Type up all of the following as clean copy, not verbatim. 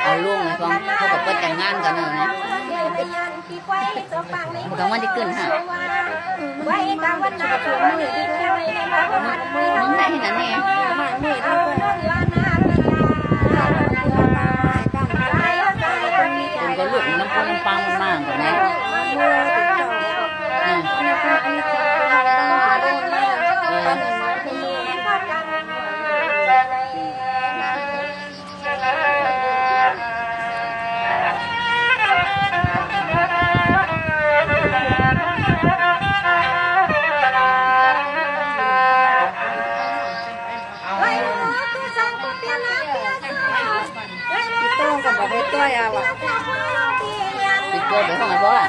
เอาล่วงไงฟังเขากับเปิดแต่งงานกันเลยนะมันต้องวันที่ขึ้นฮะมึงได้ที่นั่นเองก็ลูกน้ำพุน้ำปังมากกว่านี้ติดตัวเดี๋ยวห้องไอ้พ่ออ่ะ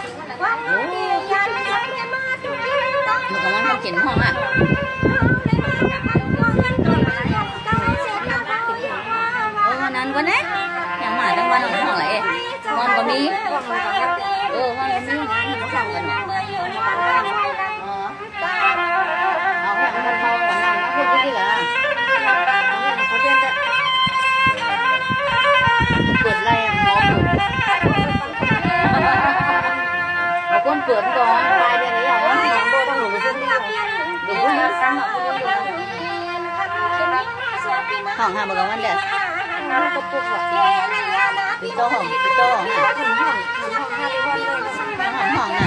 มันกำลังทำกินห้องอ่ะวันนั้นก็เนี่ยยังมาตั้งวันห้องไหนวันก็มีวันก็มีงานเขาสั่งกันเอาให้มันเข้ากันนั่งพูดที่เหรอเปิดไรอ่ะcon cửa đó bài đây đấy à nó đôi đang ngủ trên đi đừng có nhớ sáng mà hỏng hà một cái vấn đề bị to hỏng hỏng nè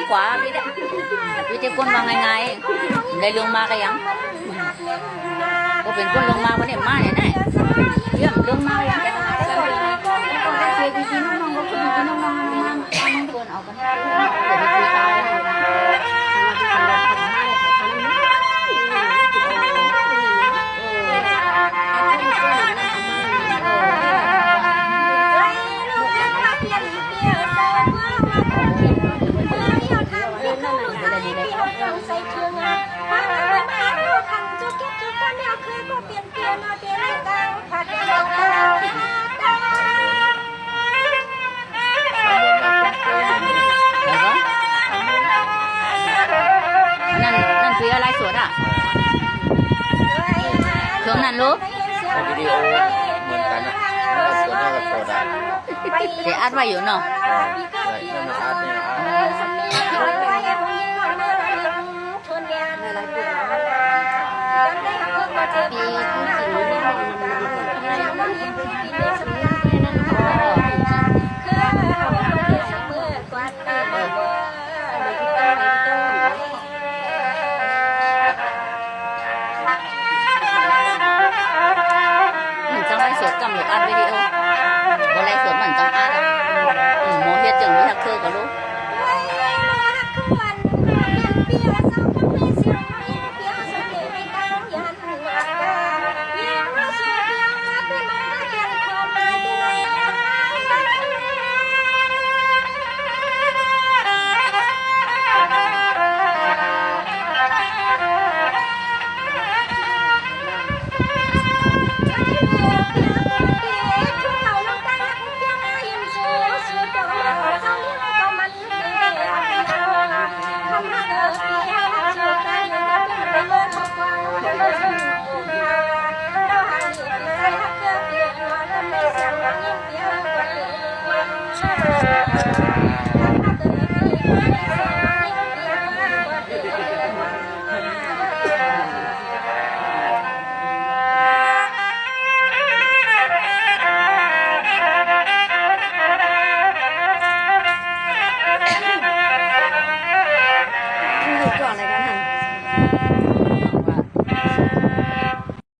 quá đi đấy, vì thế con vào ngày đây lương ma cái giống, cóเป็นคนลงมาวันนี้มาเนี่ยนะเรื่องลงมาอย่างนี้ก็ได้เชียร์จริงๆน้องๆก็คือน้องๆมาคนเอากันเดี๋ยวไปคุยกันนั่นคืออะไรสวดอ่ะเครื่องนั้นลูกวิดีโอเหมือนกันนะส่วนนี้กับโซดาเดี๋ยวอัดไว้อยู่เนาะนั่นมันอัดเนี่ย เ